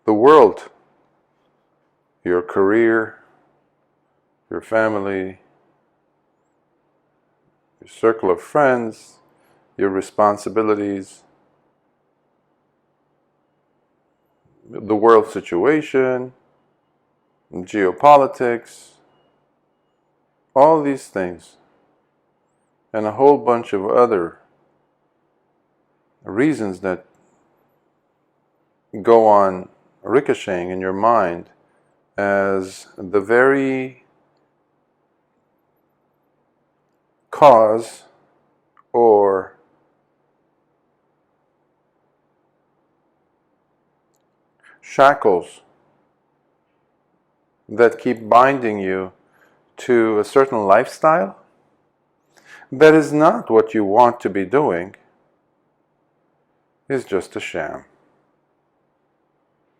the world, your career, your family, your circle of friends, your responsibilities, the world situation, geopolitics, all these things, and a whole bunch of other reasons that go on ricocheting in your mind as the very cause or shackles that keep binding you to a certain lifestyle that is not what you want to be doing, is just a sham.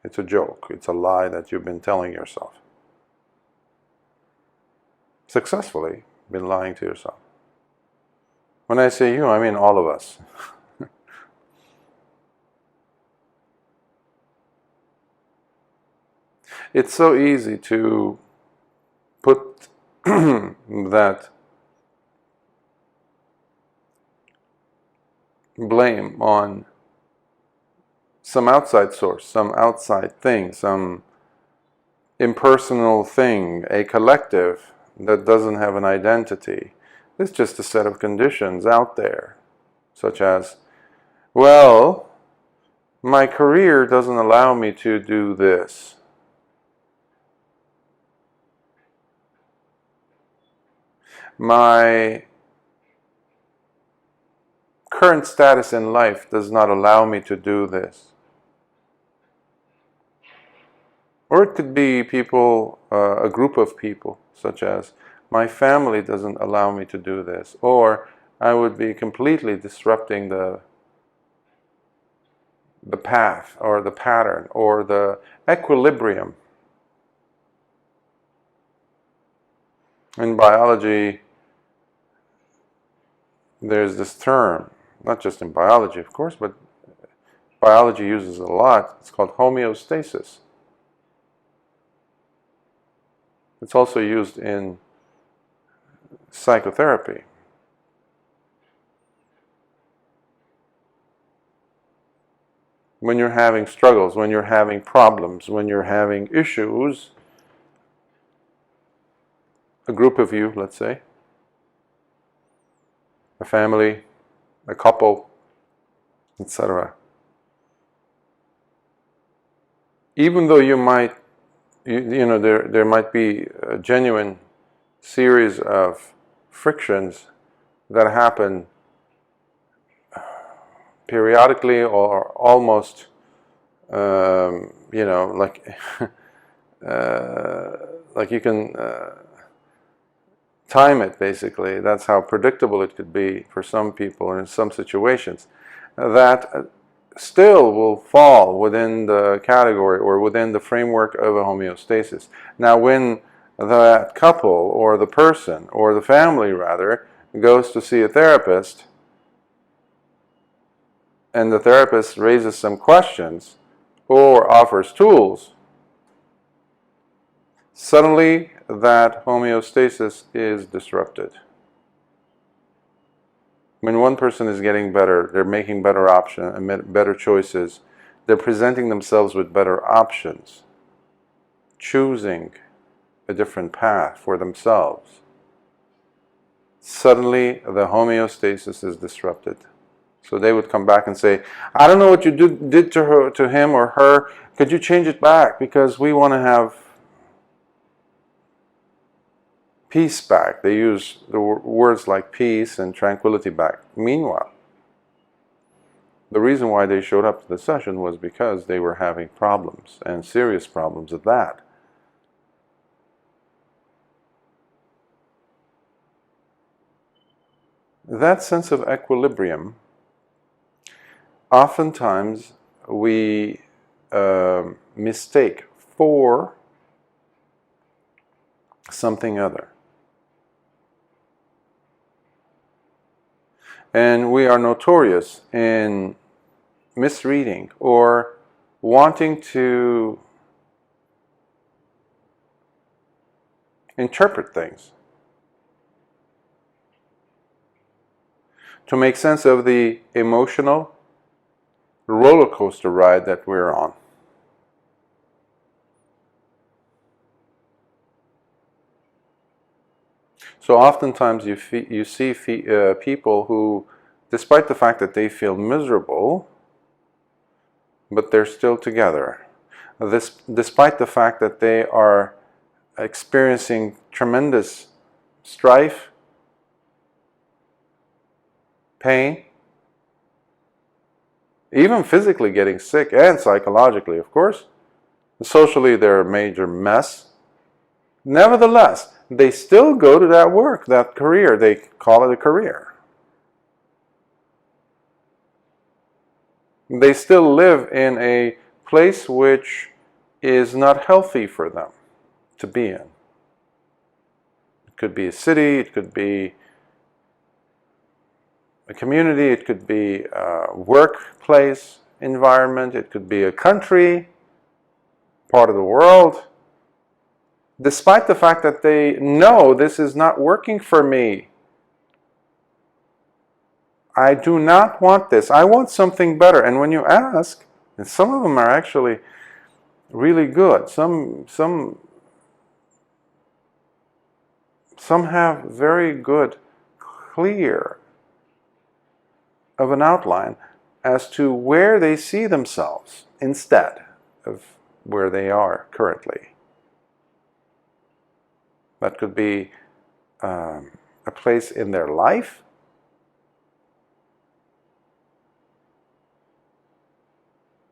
It's a joke. It's a lie that you've been telling yourself. Successfully been lying to yourself. When I say you, I mean all of us. It's so easy to put that blame on some outside source, some outside thing, some impersonal thing, a collective that doesn't have an identity. It's just a set of conditions out there, such as, well, my career doesn't allow me to do this. My current status in life does not allow me to do this. Or it could be people, a group of people, such as, my family doesn't allow me to do this, or I would be completely disrupting the path, or the pattern, or the equilibrium. In biology, there's this term, not just in biology, of course, but biology uses it a lot. It's called homeostasis. It's also used in psychotherapy. When you're having struggles, when you're having problems, when you're having issues, a group of you, let's say, a family, a couple, etc. Even though you might, there might be a genuine series of frictions that happen periodically or almost, like like you can time it, basically. That's how predictable it could be for some people and in some situations. That still will fall within the category or within the framework of a homeostasis. Now, when that couple or the person or the family, rather, goes to see a therapist and the therapist raises some questions or offers tools, suddenly that homeostasis is disrupted. When one person is getting better, they're making better options and better choices, they're presenting themselves with better options, choosing a different path for themselves. Suddenly the homeostasis is disrupted. So they would come back and say, I don't know what you did to him or her, could you change it back, because we want to have peace back. They use the words like peace and tranquility back. Meanwhile, the reason why they showed up to the session was because they were having problems, and serious problems at that. That sense of equilibrium, oftentimes we mistake for something other. And we are notorious in misreading or wanting to interpret things, to make sense of the emotional roller coaster ride that we're on. So oftentimes you see people who, despite the fact that they feel miserable, but they're still together. Despite the fact that they are experiencing tremendous strife, pain, even physically getting sick, and psychologically, of course. Socially, they're a major mess. Nevertheless, they still go to that work, that career. They call it a career. They still live in a place which is not healthy for them to be in. It could be a city, it could be a community, it could be a workplace environment, it could be a country, part of the world. Despite the fact that they know this is not working for me. I do not want this. I want something better. And when you ask, and some of them are actually really good. Some have very good, clear of an outline as to where they see themselves instead of where they are currently. That could be a place in their life.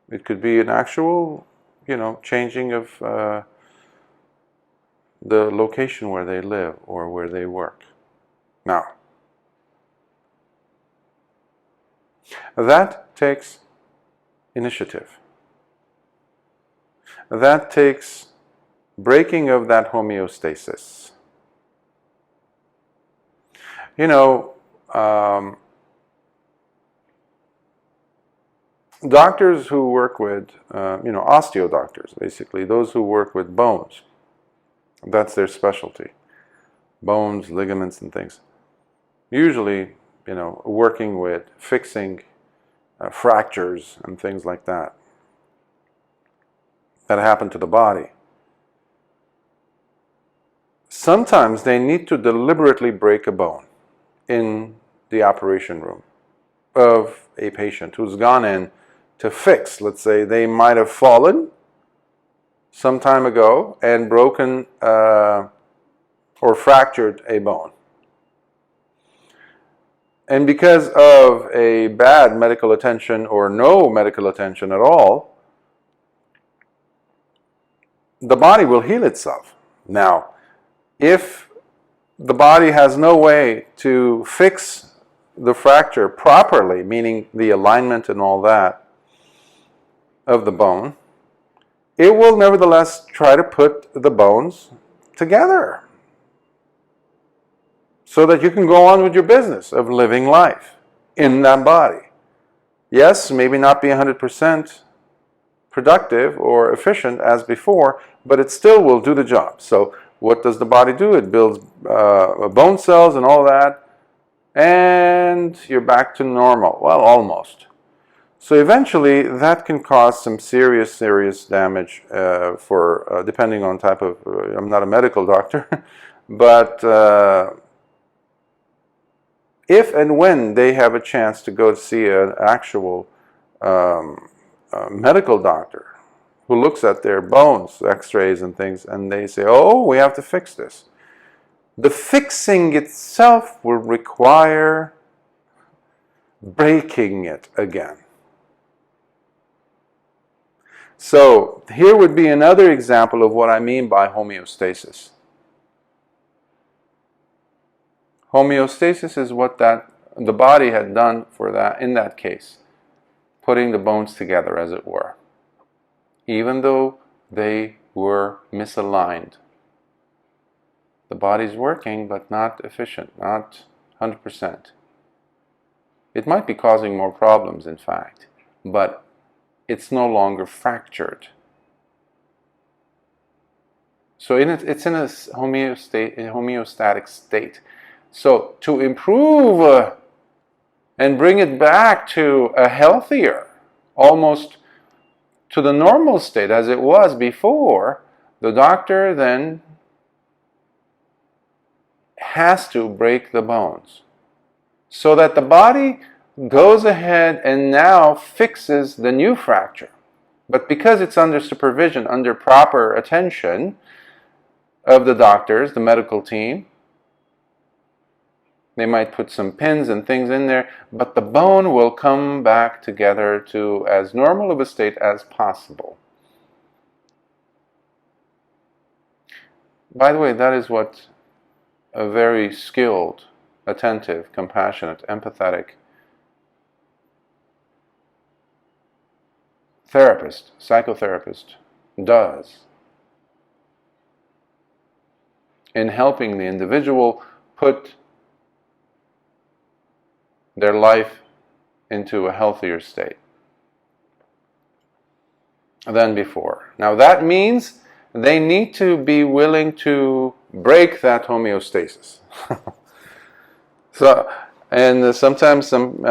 It could be an actual, changing of the location where they live or where they work. Now, that takes initiative. That takes breaking of that homeostasis. Doctors who work with, osteo doctors, basically, those who work with bones, that's their specialty. Bones, ligaments, and things. Usually, working with fixing fractures and things like that happen to the body. Sometimes they need to deliberately break a bone in the operation room of a patient who's gone in to fix. Let's say they might have fallen some time ago and broken or fractured a bone. And because of a bad medical attention or no medical attention at all, the body will heal itself. Now, if the body has no way to fix the fracture properly, meaning the alignment and all that of the bone, it will nevertheless try to put the bones together so that you can go on with your business of living life in that body. Yes, maybe not be 100% productive or efficient as before, but it still will do the job. So what does the body do? It builds bone cells and all that, and you're back to normal. Well, almost. So eventually, that can cause some serious damage for, depending on type of, I'm not a medical doctor, but if and when they have a chance to go see an actual medical doctor who looks at their bones, x-rays and things, and they say, oh, we have to fix this. The fixing itself will require breaking it again. So here would be another example of what I mean by homeostasis. Homeostasis is what the body had done for that in that case, putting the bones together, as it were, even though they were misaligned. The body's working, but not efficient, not 100%. It might be causing more problems, in fact, but it's no longer fractured. So it's in a homeostatic state. So to improve and bring it back to a healthier, almost to the normal state as it was before, the doctor then has to break the bones so that the body goes ahead and now fixes the new fracture. But because it's under supervision, under proper attention of the doctors, the medical team, they might put some pins and things in there, but the bone will come back together to as normal of a state as possible. By the way, that is what a very skilled, attentive, compassionate, empathetic therapist, psychotherapist does in helping the individual put their life into a healthier state than before. Now that means they need to be willing to break that homeostasis. And sometimes some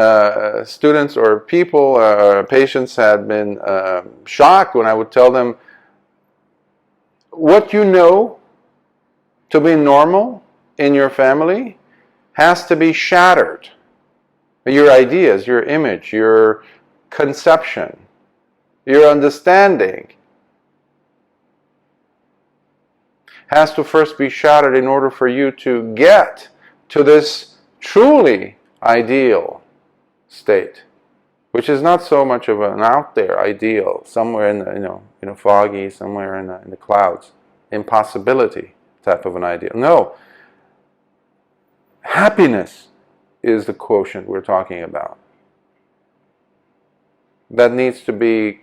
students or people, patients had been shocked when I would tell them, what you know to be normal in your family has to be shattered. Your ideas, your image, your conception, your understanding has to first be shattered in order for you to get to this truly ideal state, which is not so much of an out there ideal, somewhere in the, foggy, somewhere in the clouds, impossibility type of an ideal. No, happiness is the quotient we're talking about. That needs to be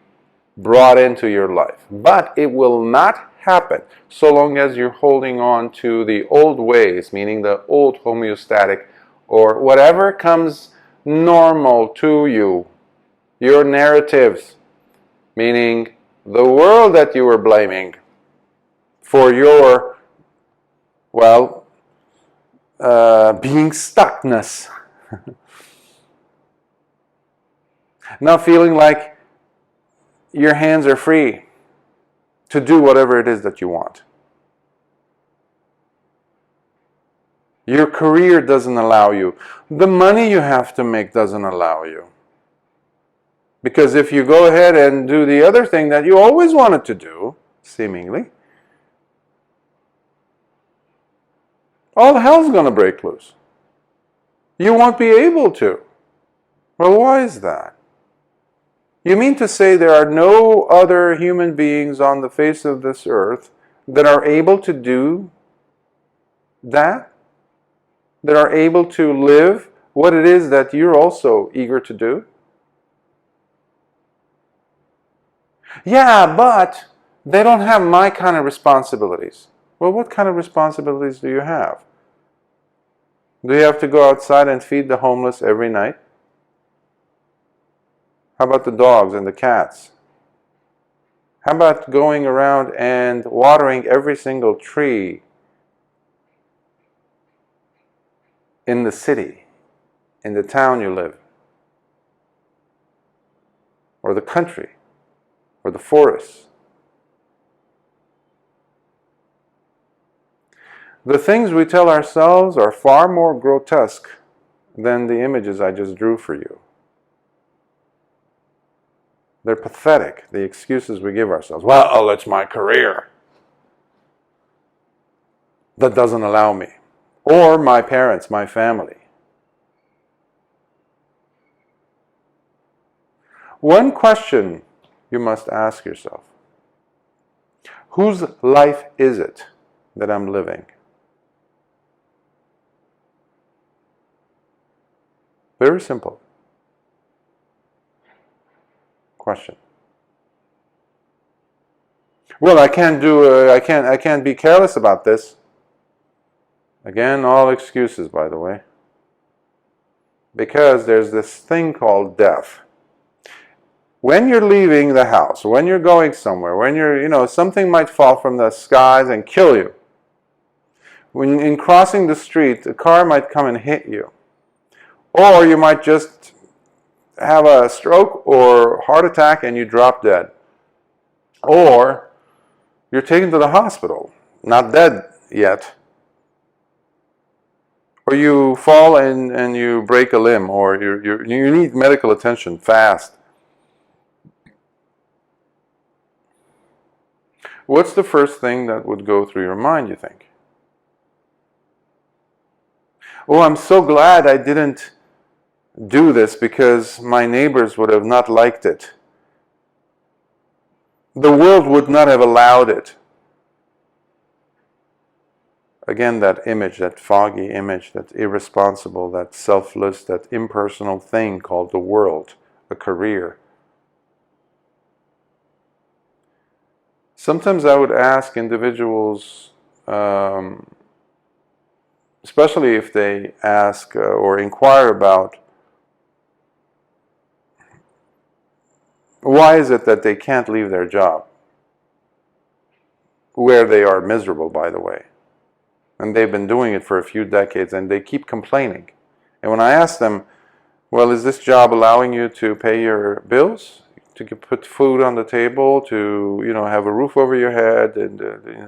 brought into your life. But it will not happen so long as you're holding on to the old ways, meaning the old homeostatic, or whatever comes normal to you, your narratives, meaning the world that you were blaming for your, being stuckness. Now feeling like your hands are free to do whatever it is that you want. Your career doesn't allow you. The money you have to make doesn't allow you. Because if you go ahead and do the other thing that you always wanted to do, seemingly, all hell's going to break loose. You won't be able to. Well, why is that? You mean to say there are no other human beings on the face of this earth that are able to do that? That are able to live what it is that you're also eager to do? Yeah, but they don't have my kind of responsibilities. Well, what kind of responsibilities do you have? Do you have to go outside and feed the homeless every night? How about the dogs and the cats? How about going around and watering every single tree in the city, in the town you live, or the country, or the forest? The things we tell ourselves are far more grotesque than the images I just drew for you. They're pathetic, the excuses we give ourselves. Well, it's my career that doesn't allow me. Or my parents, my family. One question you must ask yourself: whose life is it that I'm living? Very simple question. Well, I can't be careless about this. Again, all excuses, by the way. Because there's this thing called death. When you're leaving the house, when you're going somewhere, when you're, something might fall from the skies and kill you. When in crossing the street, a car might come and hit you. Or you might just have a stroke or heart attack and you drop dead. Or you're taken to the hospital, not dead yet. Or you fall and you break a limb, or you need medical attention fast. What's the first thing that would go through your mind, you think? Oh, I'm so glad I didn't do this because my neighbors would have not liked it. The world would not have allowed it. Again, that image, that foggy image, that irresponsible, that selfless, that impersonal thing called the world, a career. Sometimes I would ask individuals, especially if they ask or inquire about why is it that they can't leave their job, where they are miserable, by the way. And they've been doing it for a few decades and they keep complaining. And when I ask them, well, is this job allowing you to pay your bills, to put food on the table, to have a roof over your head, and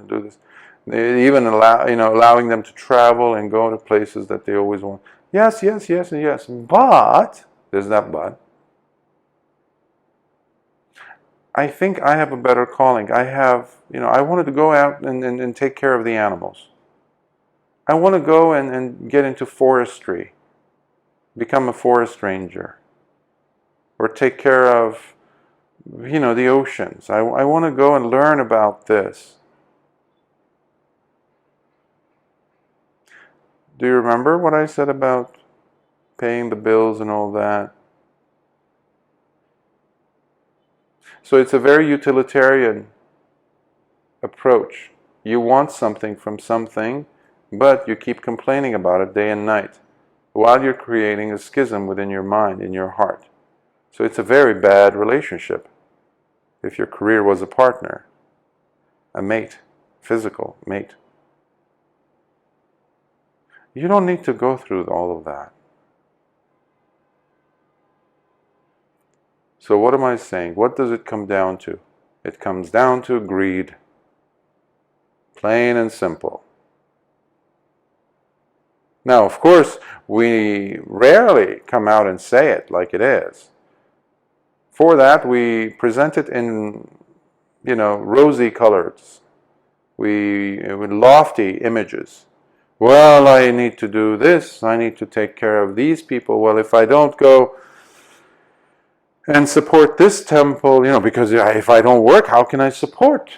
do this? They even allowing them to travel and go to places that they always want. Yes, yes, yes, and yes. But there's that but. I think I have a better calling. I wanted to go out and take care of the animals. I want to go and get into forestry, become a forest ranger, or take care of, the oceans. I want to go and learn about this. Do you remember what I said about paying the bills and all that? So it's a very utilitarian approach. You want something from something, but you keep complaining about it day and night while you're creating a schism within your mind, in your heart. So it's a very bad relationship if your career was a partner, a mate, physical mate. You don't need to go through all of that. So what am I saying? What does it come down to? It comes down to greed. Plain and simple. Now, of course, we rarely come out and say it like it is. For that, we present it in, rosy colors, with lofty images. Well, I need to do this, I need to take care of these people. Well, if I don't go and support this temple, because if I don't work, how can I support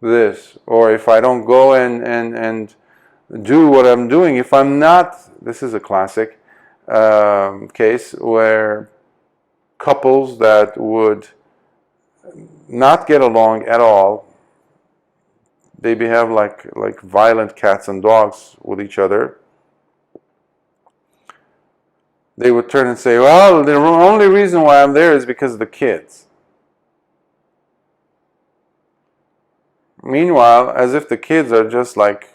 this? Or if I don't go and do what I'm doing, if I'm not, this is a classic case where couples that would not get along at all, they behave like violent cats and dogs with each other. They would turn and say, well, the only reason why I'm there is because of the kids. Meanwhile, as if the kids are just like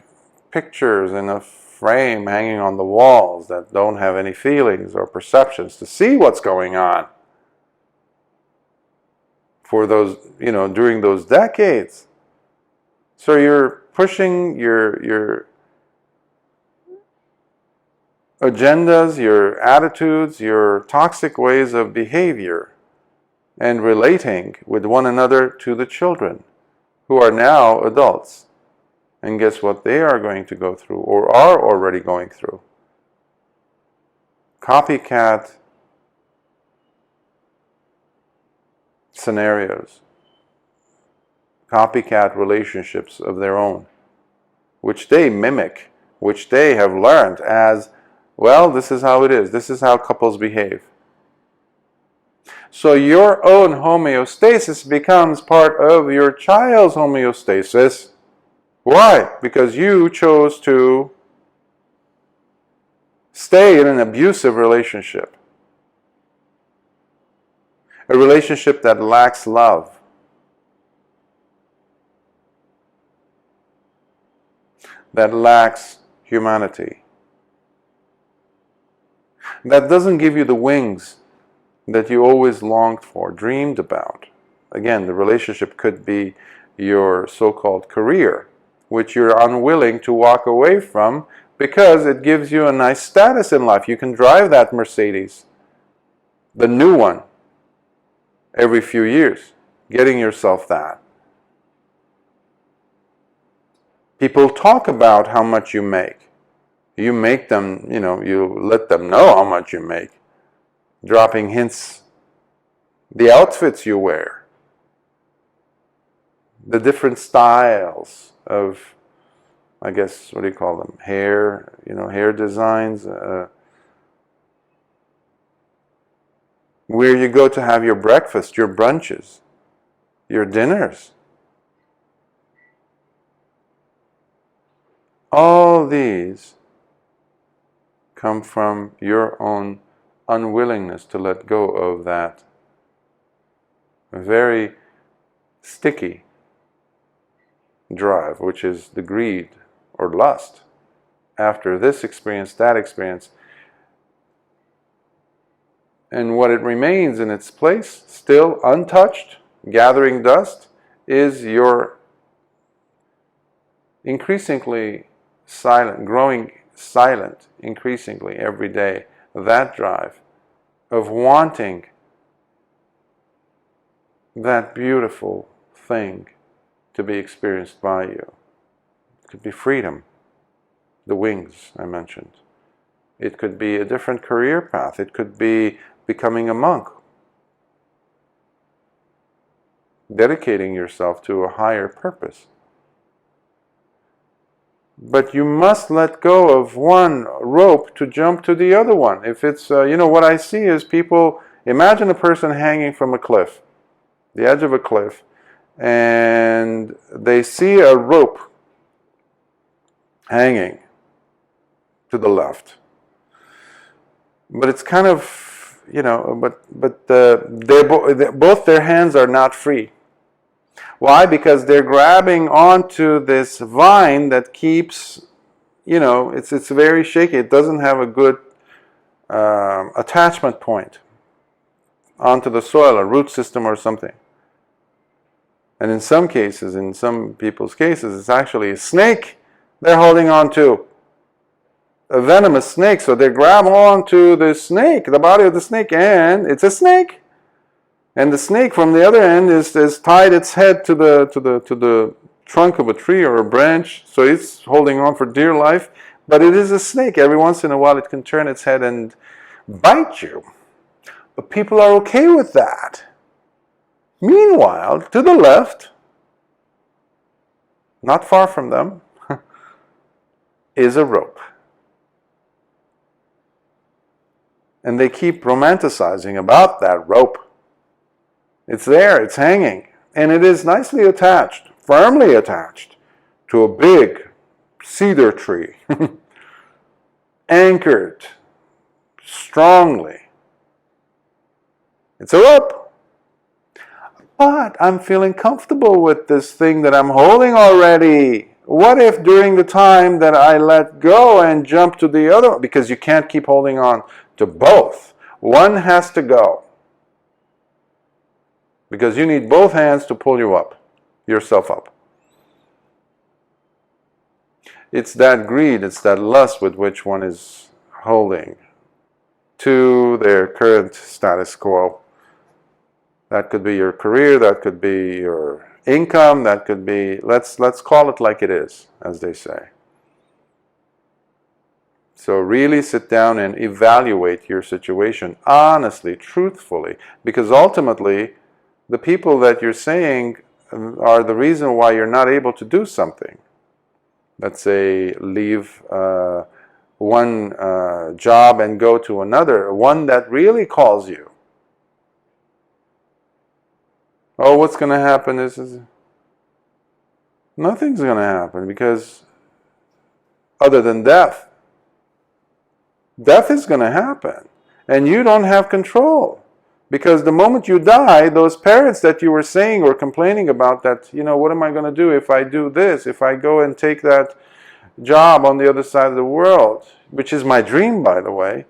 pictures in a frame hanging on the walls that don't have any feelings or perceptions to see what's going on for those, during those decades. So you're pushing your agendas, your attitudes, your toxic ways of behavior and relating with one another to the children who are now adults. And guess what they are going to go through, or are already going through? Copycat scenarios, copycat relationships of their own, which they mimic, which they have learned as, well, this is how it is, this is how couples behave. So your own homeostasis becomes part of your child's homeostasis. Why? Because you chose to stay in an abusive relationship. a relationship that lacks love, that lacks humanity, that doesn't give you the wings that you always longed for, dreamed about. Again, the relationship could be your so-called career, which you're unwilling to walk away from because it gives you a nice status in life. You can drive that Mercedes, the new one, every few years, getting yourself that. People talk about how much you make. You make them, you let them know how much you make. Dropping hints, the outfits you wear, the different styles of, I guess, what do you call them? Hair, hair designs, where you go to have your breakfast, your brunches, your dinners. All these come from your own unwillingness to let go of that very sticky drive, which is the greed or lust after this experience, that experience. And what it remains in its place, still untouched, gathering dust, is your increasingly silent, growing silent, increasingly every day, that drive of wanting that beautiful thing to be experienced by you. It could be freedom, the wings I mentioned. It could be a different career path. It could be becoming a monk, dedicating yourself to a higher purpose. But you must let go of one rope to jump to the other one. If it's, what I see is people, imagine a person hanging from a cliff, the edge of a cliff, and they see a rope hanging to the left. But it's kind of, but both their hands are not free. Why? Because they're grabbing onto this vine that keeps, it's very shaky. It doesn't have a good attachment point onto the soil, a root system or something. And in some cases, in some people's cases, it's actually a snake they're holding on to. A venomous snake. So they grab onto the snake, the body of the snake, and it's a snake. And the snake from the other end is tied its head to the trunk of a tree or a branch, so it's holding on for dear life. But it is a snake. Every once in a while it can turn its head and bite you. But people are okay with that. Meanwhile, to the left, not far from them, is a rope. And they keep romanticizing about that rope. It's there, it's hanging, and it is nicely attached, firmly attached to a big cedar tree, anchored strongly. It's a rope. But I'm feeling comfortable with this thing that I'm holding already. What if during the time that I let go and jump to the other, because you can't keep holding on to both. One has to go. Because you need both hands to pull yourself up. It's that greed, it's that lust with which one is holding to their current status quo. That could be your career, that could be your income, that could be, let's call it like it is, as they say. So really sit down and evaluate your situation honestly, truthfully, because ultimately the people that you're saying are the reason why you're not able to do something. Let's say leave one job and go to another, one that really calls you. Oh, what's going to happen is nothing's going to happen, because other than death. Death is going to happen, and you don't have control. Because the moment you die, those parents that you were saying or complaining about that, what am I going to do if I do this, if I go and take that job on the other side of the world, which is my dream, by the way,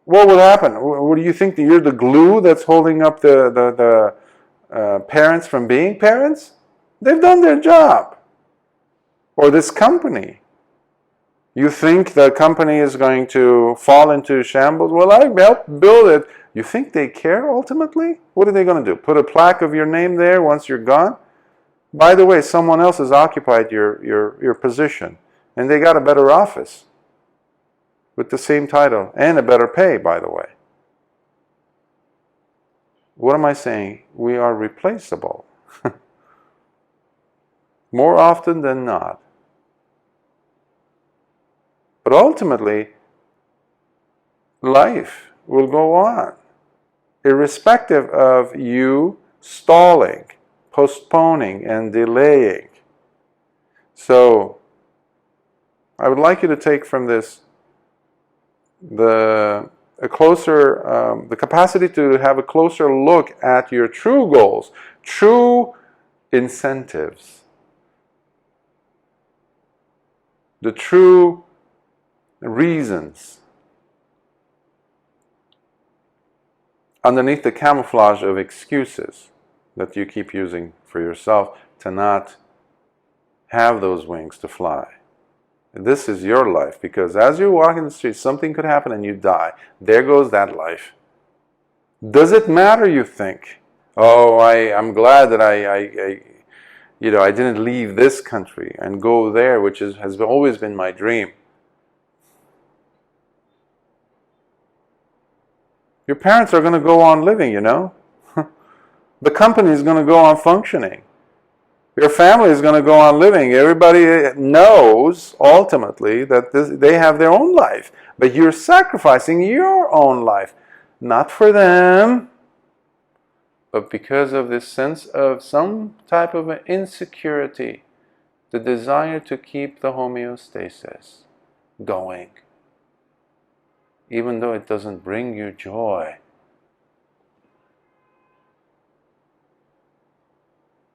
what will happen? What do you think? You're the glue that's holding up the parents from being parents? They've done their job. Or this company. You think the company is going to fall into shambles? Well, I helped build it. You think they care ultimately? What are they going to do? Put a plaque of your name there once you're gone? By the way, someone else has occupied your position, and they got a better office with the same title and a better pay, by the way. What am I saying? We are replaceable. More often than not. But ultimately, life will go on, irrespective of you stalling, postponing, and delaying. So, I would like you to take from this the capacity to have a closer look at your true goals, true incentives, the true reasons underneath the camouflage of excuses that you keep using for yourself to not have those wings to fly. This is your life, because as you walk in the street, something could happen and you die. There goes that life. Does it matter, you think? Oh, I'm glad that I didn't leave this country and go there, which has always been my dream. Your parents are going to go on living, The company is going to go on functioning. Your family is going to go on living. Everybody knows, ultimately, that they have their own life. But you're sacrificing your own life. Not for them, but because of this sense of some type of an insecurity. The desire to keep the homeostasis going. Even though it doesn't bring you joy.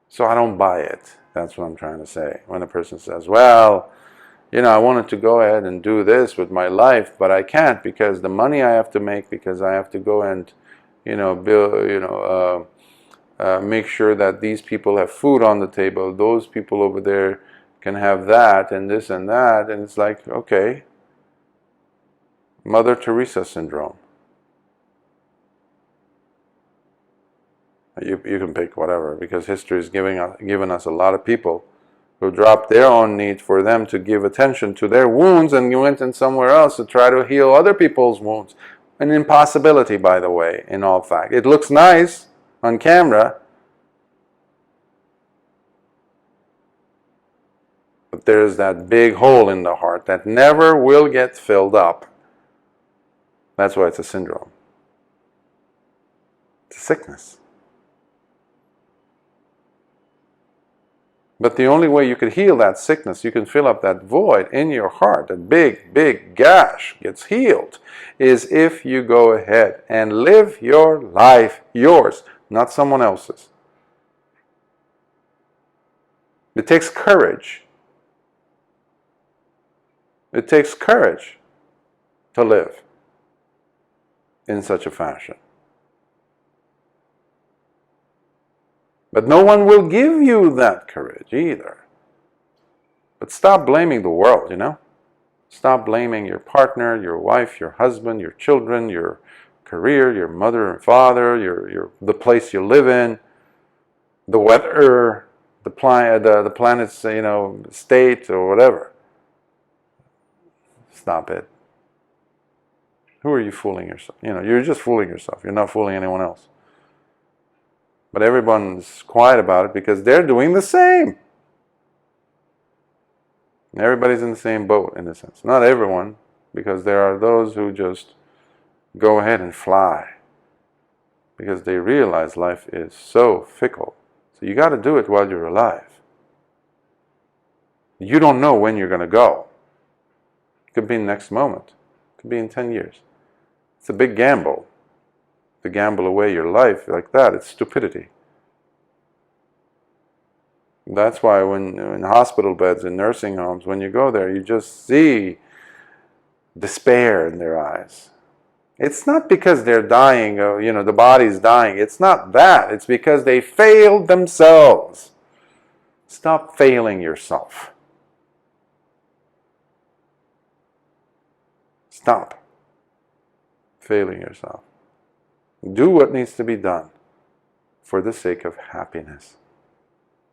So I don't buy it. That's what I'm trying to say. When a person says, well, I wanted to go ahead and do this with my life, but I can't because the money I have to make, because I have to go and, build, make sure that these people have food on the table, those people over there can have that and this and that. And it's like, okay, Mother Teresa syndrome. You can pick whatever, because history has given us a lot of people who dropped their own need for them to give attention to their wounds and went in somewhere else to try to heal other people's wounds. An impossibility, by the way, in all fact. It looks nice on camera, but there's that big hole in the heart that never will get filled up. That's why it's a syndrome. It's a sickness. But the only way you could heal that sickness, you can fill up that void in your heart, that big, big gash gets healed, is if you go ahead and live your life, yours, not someone else's. It takes courage. It takes courage to live in such a fashion. But no one will give you that courage either. But stop blaming the world, Stop blaming your partner, your wife, your husband, your children, your career, your mother and father, the place you live in, the weather, the planet's state or whatever. Stop it. Who are you fooling yourself? You're just fooling yourself. You're not fooling anyone else. But everyone's quiet about it because they're doing the same. Everybody's in the same boat, in a sense. Not everyone, because there are those who just go ahead and fly. Because they realize life is so fickle. So you got to do it while you're alive. You don't know when you're going to go. It could be next moment. It could be in 10 years. It's a big gamble. To gamble away your life like that, it's stupidity. That's why when in hospital beds, in nursing homes, when you go there, you just see despair in their eyes. It's not because they're dying, or, the body's dying. It's not that. It's because they failed themselves. Stop failing yourself. Stop failing yourself. Do what needs to be done for the sake of happiness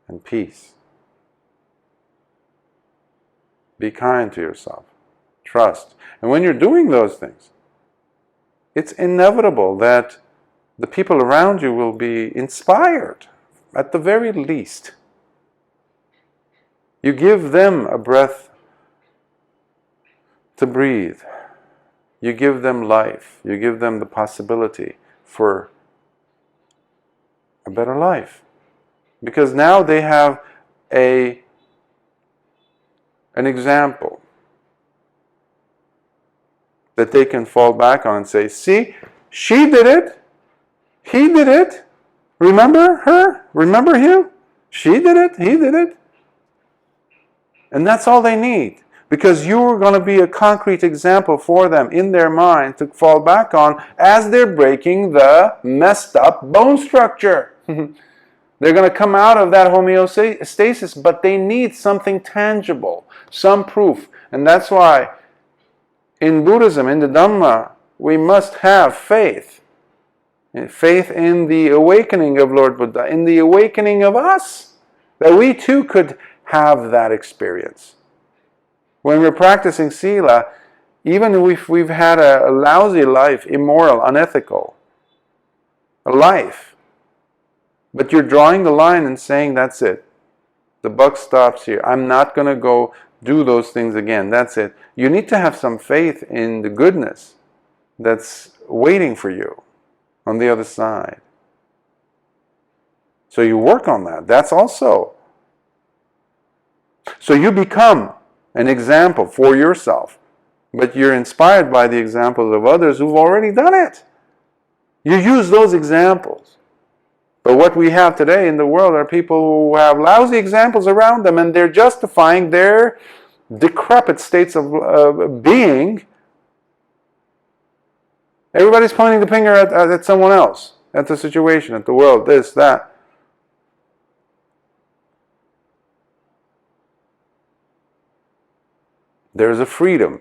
and peace. Be kind to yourself. Trust. And when you're doing those things, it's inevitable that the people around you will be inspired, at the very least. You give them a breath to breathe. You give them life. You give them the possibility for a better life. Because now they have an example that they can fall back on and say, see, she did it, he did it, remember her, remember him, she did it, he did it. And that's all they need. Because you're going to be a concrete example for them in their mind to fall back on as they're breaking the messed up bone structure. They're going to come out of that homeostasis, but they need something tangible, some proof. And that's why in Buddhism, in the Dhamma, we must have faith. Faith in the awakening of Lord Buddha, in the awakening of us, that we too could have that experience. When we're practicing sila, even if we've had a lousy life, immoral, unethical, a life, but you're drawing the line and saying, that's it. The buck stops here. I'm not going to go do those things again. That's it. You need to have some faith in the goodness that's waiting for you on the other side. So you work on that. That's also. So you become an example for yourself, but you're inspired by the examples of others who've already done it. You use those examples. But what we have today in the world are people who have lousy examples around them, and they're justifying their decrepit states of being. Everybody's pointing the finger at someone else, at the situation, at the world, this, that. There's a freedom.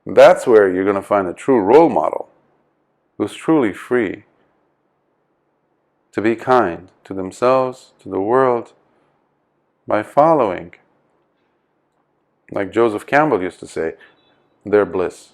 That's where you're going to find a true role model who's truly free to be kind to themselves, to the world, by following, like Joseph Campbell used to say, their bliss.